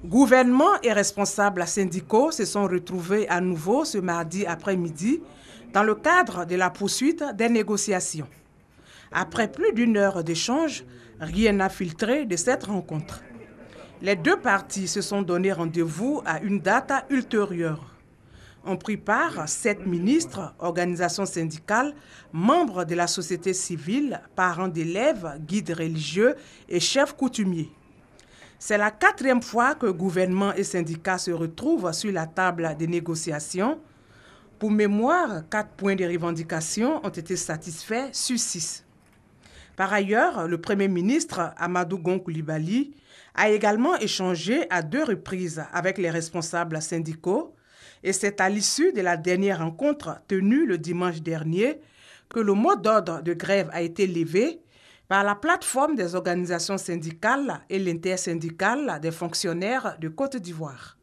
Gouvernement et responsables syndicaux se sont retrouvés à nouveau ce mardi après-midi dans le cadre de la poursuite des négociations. Après plus d'une heure d'échange, rien n'a filtré de cette rencontre. Les deux parties se sont donné rendez-vous à une date ultérieure. Ont pris part 7 ministres, organisations syndicales, membres de la société civile, parents d'élèves, guides religieux et chefs coutumiers. C'est la 4e fois que gouvernement et syndicats se retrouvent sur la table des négociations. Pour mémoire, 4 points de revendication ont été satisfaits sur 6. Par ailleurs, le Premier ministre Amadou Gon Coulibaly a également échangé à 2 reprises avec les responsables syndicaux et c'est à l'issue de la dernière rencontre tenue le dimanche dernier que le mot d'ordre de grève a été levé par la plateforme des organisations syndicales et l'intersyndicale des fonctionnaires de Côte d'Ivoire.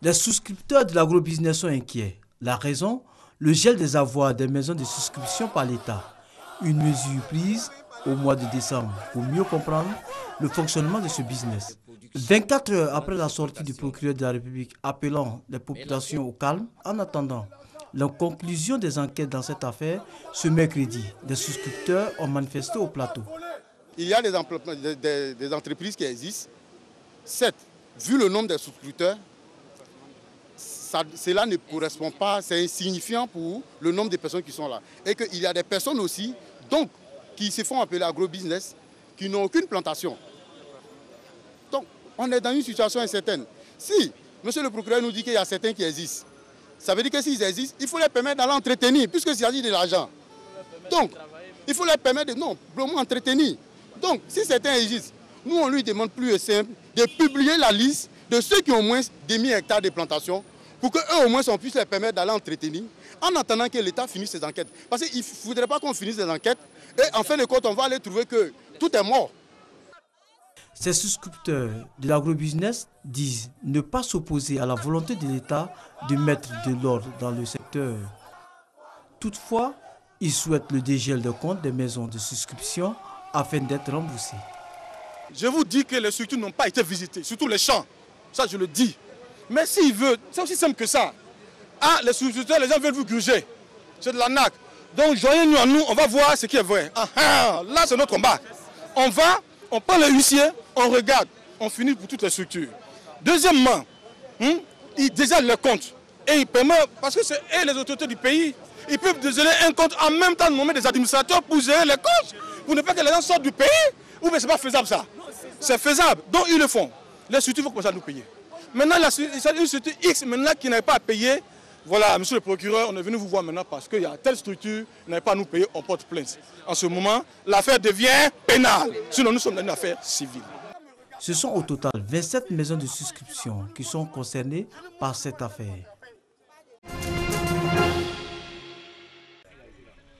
Les souscripteurs de l'agrobusiness sont inquiets. La raison, le gel des avoirs des maisons de souscription par l'État. Une mesure prise au mois de décembre pour mieux comprendre le fonctionnement de ce business. 24 heures après la sortie du procureur de la République appelant les populations au calme, en attendant la conclusion des enquêtes dans cette affaire, ce mercredi, des souscripteurs ont manifesté au plateau. Il y a des entreprises qui existent. 7, vu le nombre de souscripteurs, cela ne correspond pas, c'est insignifiant pour le nombre de personnes qui sont là. Et qu'il y a des personnes aussi, donc, qui se font appeler agrobusiness, qui n'ont aucune plantation. Donc, on est dans une situation incertaine. Si monsieur le procureur nous dit qu'il y a certains qui existent, ça veut dire que s'ils existent, il faut les permettre d'aller entretenir, puisque s'agit de l'argent. Donc, il faut les permettre de, non, vraiment entretenir. Donc, si certains existent, nous, on lui demande plus simple de publier la liste de ceux qui ont au moins 10 000 hectares de plantation, pour qu'eux, au moins, on puisse les permettre d'aller entretenir, en attendant que l'État finisse ses enquêtes. Parce qu'il ne faudrait pas qu'on finisse les enquêtes, et en fin de compte, on va aller trouver que tout est mort. Ces souscripteurs de l'agrobusiness disent ne pas s'opposer à la volonté de l'État de mettre de l'ordre dans le secteur. Toutefois, ils souhaitent le dégel des comptes des maisons de souscription afin d'être remboursés. Je vous dis que les structures n'ont pas été visitées, surtout les champs. Ça, je le dis. Mais s'ils veulent, c'est aussi simple que ça. Ah, les souscripteurs, les gens veulent vous gruger. C'est de l'arnaque. Donc, joignez-nous à nous, on va voir ce qui est vrai. Là, c'est notre combat. On va, on prend les huissiers, on regarde, on finit pour toutes les structures. Deuxièmement, ils dégagent le compte. Et ils permettent, parce que c'est eux les autorités du pays, ils peuvent dégeler un compte en même temps de nommer des administrateurs pour gérer les comptes, pour ne pas que les gens sortent du pays. Ou bien c'est pas faisable ça. C'est faisable, donc ils le font. Les structures vont commencer à nous payer. Maintenant, il y a une structure X maintenant qui n'avait pas à payer. Voilà, monsieur le procureur, on est venu vous voir maintenant parce qu'il y a telle structure qui n'avait pas à nous payer, on porte plainte. En ce moment, l'affaire devient pénale. Sinon, nous sommes dans une affaire civile. Ce sont au total 27 maisons de souscription qui sont concernées par cette affaire.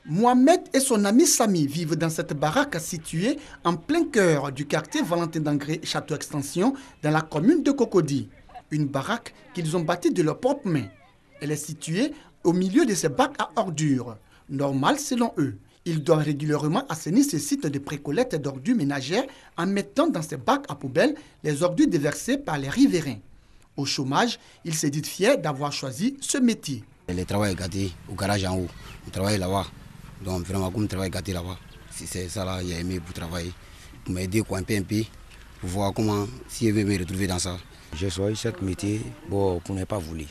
Mohamed et son ami Samy vivent dans cette baraque située en plein cœur du quartier Valentin d'Angré Château Extension dans la commune de Cocody. Une baraque qu'ils ont bâtie de leurs propres mains. Elle est située au milieu de ces bacs à ordures. Normal selon eux. Ils doivent régulièrement assainir ces sites de précollecte d'ordures ménagères en mettant dans ces bacs à poubelle les ordures déversées par les riverains. Au chômage, ils se disent fiers d'avoir choisi ce métier. Le travail est gâté au garage en haut. On travaille là-bas. Donc vraiment, comme le travail est gâté là-bas, si c'est ça là, il a aimé pour travailler, pour m'aider un peu, pour voir comment, si je veux me retrouver dans ça. J'ai choisi ce métier pour ne pas voulu.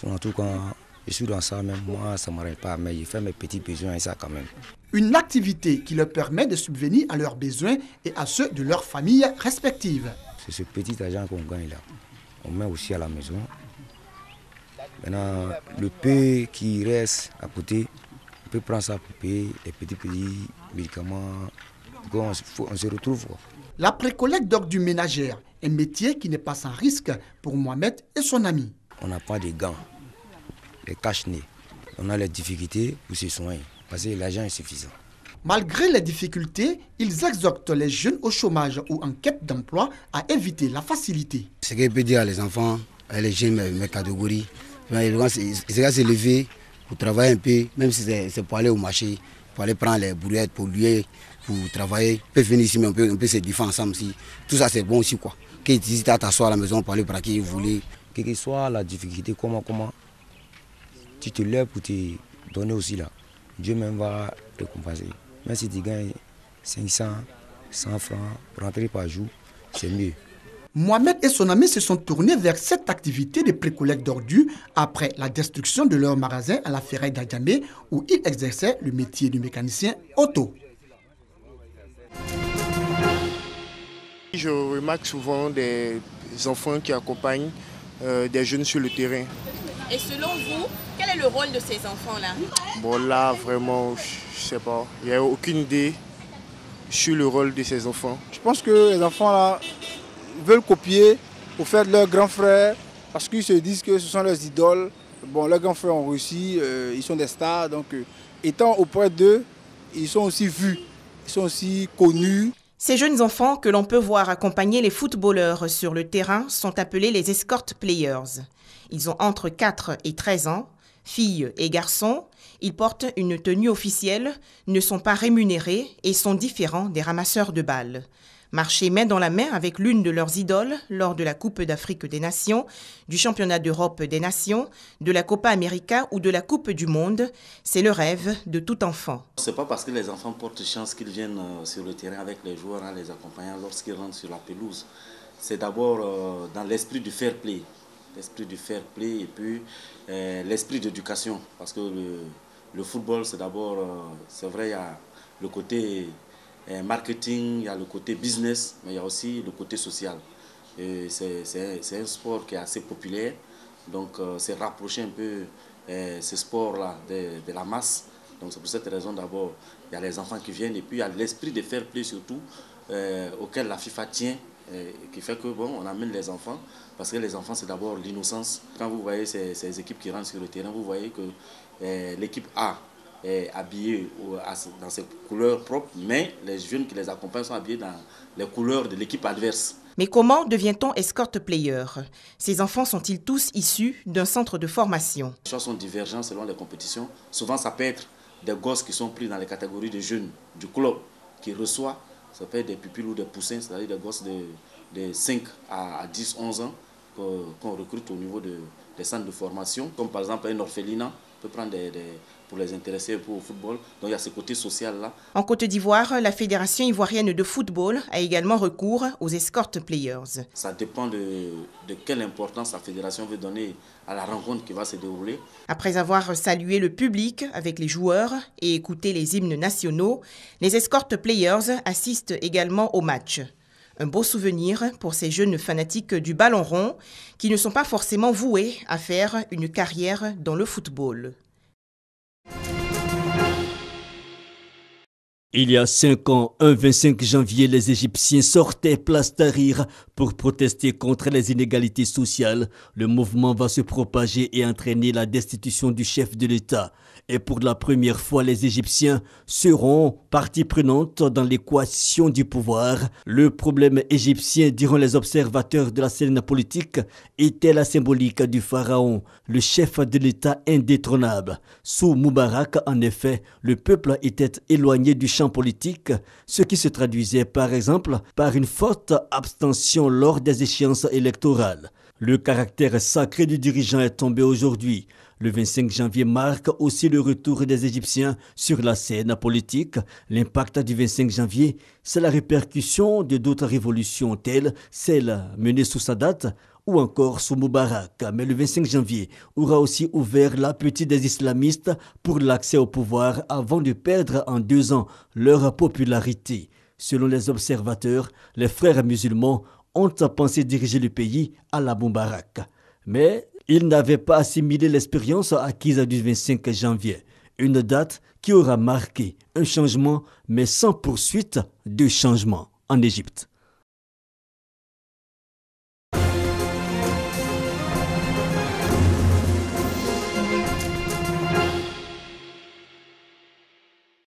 En tout cas, je suis dans ça, même moi, ça ne m'arrête pas, mais je fais mes petits besoins et ça quand même. Une activité qui leur permet de subvenir à leurs besoins et à ceux de leurs familles respectives. C'est ce petit argent qu'on gagne là. On met aussi à la maison. Maintenant, le peu qui reste à côté, on peut prendre ça pour payer les petits médicaments. On se retrouve. La précollecte d'ordures ménagères, un métier qui n'est pas sans risque pour Mohamed et son ami. On n'a pas de gants, les cache-nez. On a les difficultés pour se soigner parce que l'argent est suffisant. Malgré les difficultés, ils exhortent les jeunes au chômage ou en quête d'emploi à éviter la facilité. Ce que je peux dire à les enfants, à les jeunes, mes catégories, c'est qu'à se lever pour travailler un peu, même si c'est pour aller au marché, pour aller prendre les brouillettes, pour louer pour travailler, peuvent venir ici, mais on peut se défendre ensemble aussi. Tout ça, c'est bon aussi, quoi. Qu'ils hésitent à t'asseoir à la maison pour aller braquer, voler. Quelle que soit la difficulté, comment tu te lèves pour te donner aussi là. Dieu même va récompenser. Même si tu gagnes 500, 100 francs, rentrer par jour, c'est mieux. Mohamed et son ami se sont tournés vers cette activité de pré-collecte d'ordures après la destruction de leur magasin à la ferraille d'Adjamé où ils exerçaient le métier de mécanicien auto. Je remarque souvent des enfants qui accompagnent des jeunes sur le terrain. Et selon vous, quel est le rôle de ces enfants-là? Bon là, vraiment, je sais pas. Il n'y a aucune idée sur le rôle de ces enfants. Je pense que les enfants là veulent copier pour faire de leurs grands frères parce qu'ils se disent que ce sont leurs idoles. Bon, leurs grands frères ont réussi, ils sont des stars. Donc, étant auprès d'eux, ils sont aussi vus, ils sont aussi connus. Ces jeunes enfants que l'on peut voir accompagner les footballeurs sur le terrain sont appelés les escort players. Ils ont entre 4 et 13 ans, filles et garçons. Ils portent une tenue officielle, ne sont pas rémunérés et sont différents des ramasseurs de balles. Marcher main dans la main avec l'une de leurs idoles lors de la Coupe d'Afrique des Nations, du Championnat d'Europe des Nations, de la Copa América ou de la Coupe du Monde, c'est le rêve de tout enfant. Ce n'est pas parce que les enfants portent chance qu'ils viennent sur le terrain avec les joueurs en les accompagnant lorsqu'ils rentrent sur la pelouse. C'est d'abord dans l'esprit du fair play. L'esprit du fair play et puis l'esprit d'éducation. Parce que le football, c'est d'abord, c'est vrai, il y a le côté marketing, il y a le côté business, mais il y a aussi le côté social. C'est un sport qui est assez populaire, donc c'est rapprocher un peu ce sport-là de la masse. Donc c'est pour cette raison d'abord, il y a les enfants qui viennent et puis il y a l'esprit de fair play surtout, auquel la FIFA tient, qui fait que bon, on amène les enfants, parce que les enfants c'est d'abord l'innocence. Quand vous voyez ces équipes qui rentrent sur le terrain, vous voyez que l'équipe A est habillée dans ses couleurs propres, mais les jeunes qui les accompagnent sont habillés dans les couleurs de l'équipe adverse. Mais comment devient-on escort player? Ces enfants sont-ils tous issus d'un centre de formation? Les choix sont divergents selon les compétitions. Souvent, ça peut être des gosses qui sont pris dans les catégories de jeunes du club qui reçoit. Ça peut être des pupilles ou des poussins, c'est-à-dire des gosses de 5 à 10, 11 ans qu'on recrute au niveau des centres de formation, comme par exemple un orphelinat. On peut prendre pour les intéresser pour le football. Donc il y a ce côté social-là. En Côte d'Ivoire, la Fédération ivoirienne de football a également recours aux escort players. Ça dépend de quelle importance la Fédération veut donner à la rencontre qui va se dérouler. Après avoir salué le public avec les joueurs et écouté les hymnes nationaux, les escort players assistent également au match. Un beau souvenir pour ces jeunes fanatiques du ballon rond qui ne sont pas forcément voués à faire une carrière dans le football. Il y a 5 ans, un 25 janvier, les Égyptiens sortaient place Tahrir pour protester contre les inégalités sociales. Le mouvement va se propager et entraîner la destitution du chef de l'État. Et pour la première fois, les Égyptiens seront partie prenante dans l'équation du pouvoir. Le problème égyptien, diront les observateurs de la scène politique, était la symbolique du pharaon, le chef de l'État indétrônable. Sous Moubarak, en effet, le peuple était éloigné du champ politique, ce qui se traduisait par exemple par une forte abstention lors des échéances électorales. Le caractère sacré du dirigeant est tombé aujourd'hui. Le 25 janvier marque aussi le retour des Égyptiens sur la scène politique. L'impact du 25 janvier, c'est la répercussion de d'autres révolutions telles celle menée sous Sadat ou encore sous Moubarak. Mais le 25 janvier aura aussi ouvert l'appétit des islamistes pour l'accès au pouvoir avant de perdre en 2 ans leur popularité. Selon les observateurs, les frères musulmans ont pensé diriger le pays à la Moubarak. Mais ils n'avaient pas assimilé l'expérience acquise du 25 janvier. Une date qui aura marqué un changement, mais sans poursuite de changement en Égypte.